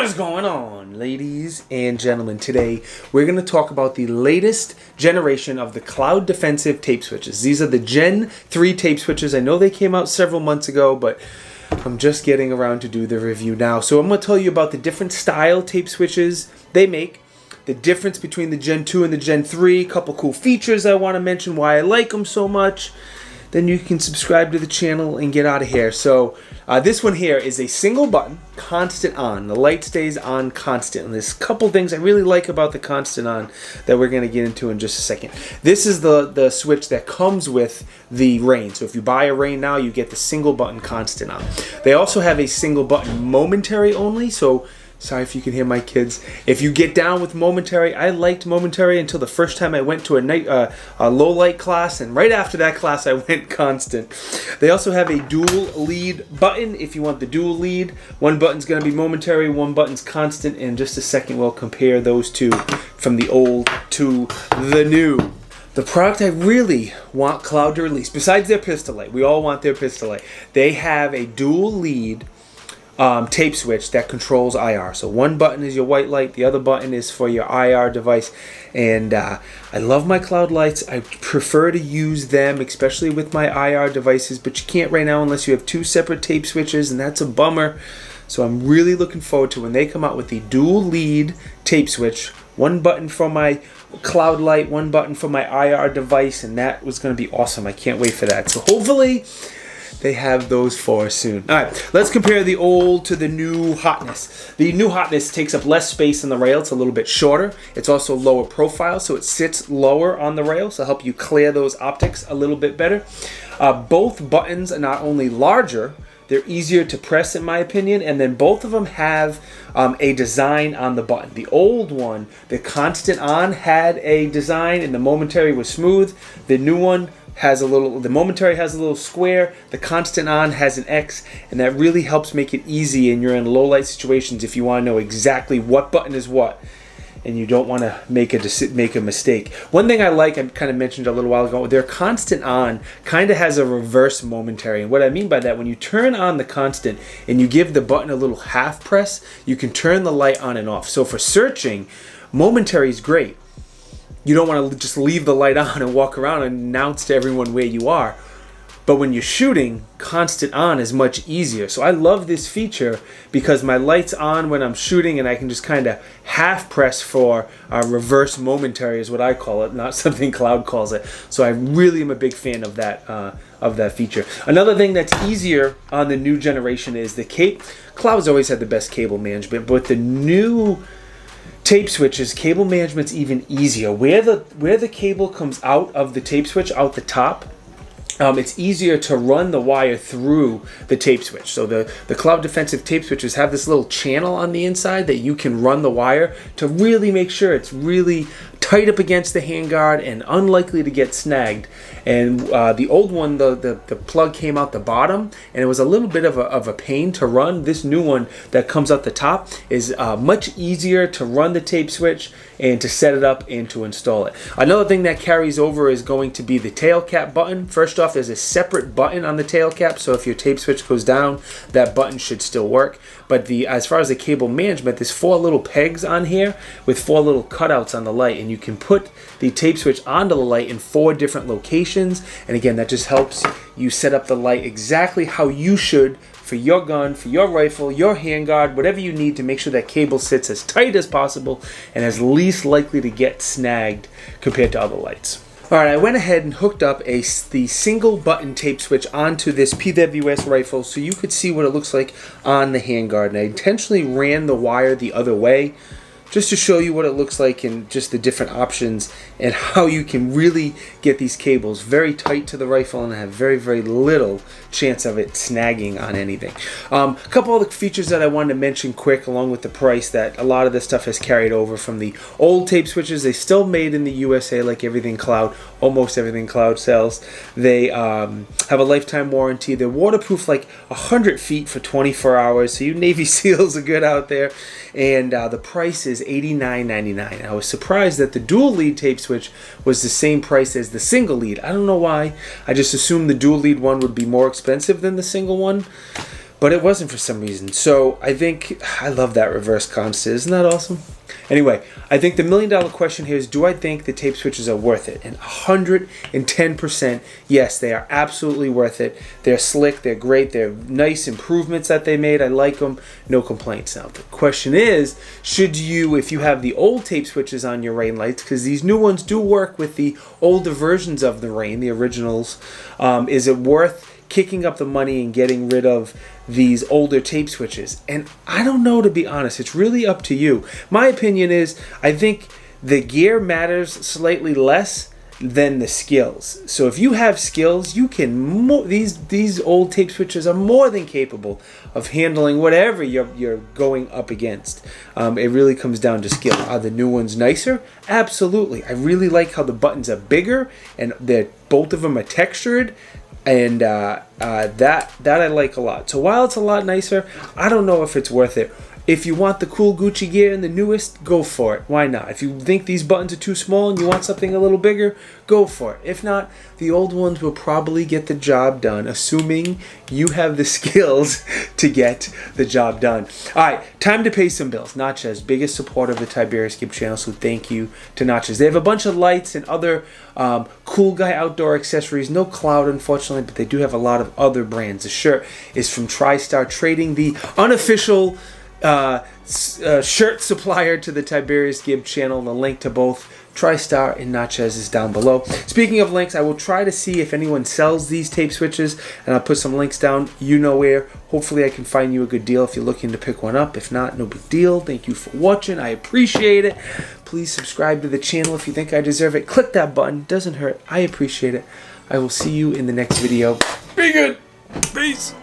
What is going on, ladies and gentlemen? Today we're going to talk about the latest generation of the cloud defensive tape switches. These are the Gen 3 tape switches. I know they came out several months ago, but I'm just getting around to do the review now. So I'm going to tell you about the different style tape switches they make, the difference between the Gen 2 and the Gen 3, a couple cool features I want to mention, why I like them so much. Then you can subscribe to the channel and get out of here. So this one here is a single button, constant on. The light stays on constant. And there's a couple things I really like about the constant on that we're going to get into in just a second. This is the switch that comes with the Rain. So if you buy a Rain now, you get the single button constant on. They also have a single button momentary only. So sorry if you can hear my kids. If you get down with momentary, I liked momentary until the first time I went to a low light class, and right after that class I went constant. They also have a dual lead button if you want the dual lead. One button's going to be momentary, one button's constant. In just a second we'll compare those two from the old to the new. The product I really want Cloud to release, besides their pistol light, we all want their pistol light, they have a dual lead tape switch that controls IR. So one button is your white light, the other button is for your IR device. And I love my Cloud lights. I prefer to use them, especially with my IR devices, but you can't right now unless you have two separate tape switches, and that's a bummer. So I'm really looking forward to when they come out with the dual lead tape switch. One button for my Cloud light, one button for my IR device, and that was going to be awesome. I can't wait for that. So hopefully they have those for us soon. All right, let's compare the old to the new hotness. The new hotness takes up less space on the rail. It's a little bit shorter. It's also lower profile, so it sits lower on the rail, so help you clear those optics a little bit better. Both buttons are not only larger, they're easier to press in my opinion, and then both of them have a design on the button. The old one, the constant on, had a design and the momentary was smooth. The new one has the momentary has a little square, the constant on has an X, and that really helps make it easy and you're in low light situations if you want to know exactly what button is what and you don't want to make a mistake. One thing I like, I kind of mentioned a little while ago, their constant on kind of has a reverse momentary. And what I mean by that, when you turn on the constant and you give the button a little half press, you can turn the light on and off. So for searching, momentary is great. You don't want to just leave the light on and walk around and announce to everyone where you are. But when you're shooting, constant on is much easier. So I love this feature because my light's on when I'm shooting and I can just kind of half press for reverse momentary is what I call it, not something Cloud calls it. So I really am a big fan of that feature. Another thing that's easier on the new generation is the Cloud's always had the best cable management, but the new tape switches, cable management's even easier. Where the cable comes out of the tape switch, out the top, it's easier to run the wire through the tape switch. So the Cloud defensive tape switches have this little channel on the inside that you can run the wire to really make sure it's really tight up against the handguard and unlikely to get snagged. And the old one, the plug came out the bottom and it was a little bit of a pain to run. This new one that comes out the top is much easier to run the tape switch and to set it up and to install it. Another thing that carries over is going to be the tail cap button. First off, there's a separate button on the tail cap, so if your tape switch goes down, that button should still work. But as far as the cable management, there's 4 little pegs on here with 4 little cutouts on the light, and you can put the tape switch onto the light in 4 different locations. And again, that just helps you set up the light exactly how you should for your gun, for your rifle, your handguard, whatever you need to make sure that cable sits as tight as possible and as least likely to get snagged compared to other lights. Alright, I went ahead and hooked up the single button tape switch onto this Tiberious rifle so you could see what it looks like on the handguard. And I intentionally ran the wire the other way just to show you what it looks like and just the different options and how you can really get these cables very tight to the rifle and have very, very little chance of it snagging on anything. A couple other features that I wanted to mention quick along with the price that a lot of this stuff has carried over from the old tape switches. They still made in the USA like everything Cloud, almost everything Cloud sells. They have a lifetime warranty. They're waterproof like 100 feet for 24 hours, so you Navy SEALs are good out there. And the price is $89.99. I was surprised that the dual lead tape switch was the same price as the single lead. I don't know why. I just assumed the dual lead one would be more expensive than the single one. but it wasn't for some reason. So I think, I love that reverse constant. Isn't that awesome? Anyway, I think the $1 million question here is, do I think the tape switches are worth it? And 110% yes, they are absolutely worth it. They're slick, they're great, they're nice improvements that they made. I like them, no complaints. Now the question is, should you, if you have the old tape switches on your rain lights, because these new ones do work with the older versions of the rain, the originals, is it worth kicking up the money and getting rid of these older tape switches? And I don't know, to be honest. It's really up to you. My opinion is, I think the gear matters slightly less than the skills. So if you have skills, you can these old tape switches are more than capable of handling whatever you're going up against. It really comes down to skill. Are the new ones nicer? Absolutely. I really like how the buttons are bigger and both of them are textured. And that I like a lot. So while it's a lot nicer, I don't know if it's worth it. If you want the cool Gucci gear and the newest, go for it. Why not? If you think these buttons are too small and you want something a little bigger, go for it. If not, the old ones will probably get the job done, assuming you have the skills to get the job done. All right, time to pay some bills. Natchez, biggest supporter of the Tiberious Gibb channel, so thank you to Natchez. They have a bunch of lights and other cool guy outdoor accessories. No Cloud, unfortunately, but they do have a lot of other brands. The shirt is from TriStar Trading, the unofficial shirt supplier to the Tiberious Gibb channel. The link to both TriStar and Natchez is down below. Speaking of links, I will try to see if anyone sells these tape switches, and I'll put some links down, you know where. Hopefully I can find you a good deal if you're looking to pick one up. If not, no big deal. Thank you for watching. I appreciate it. Please subscribe to the channel if you think I deserve it. Click that button. Doesn't hurt. I appreciate it. I will see you in the next video. Be good. Peace.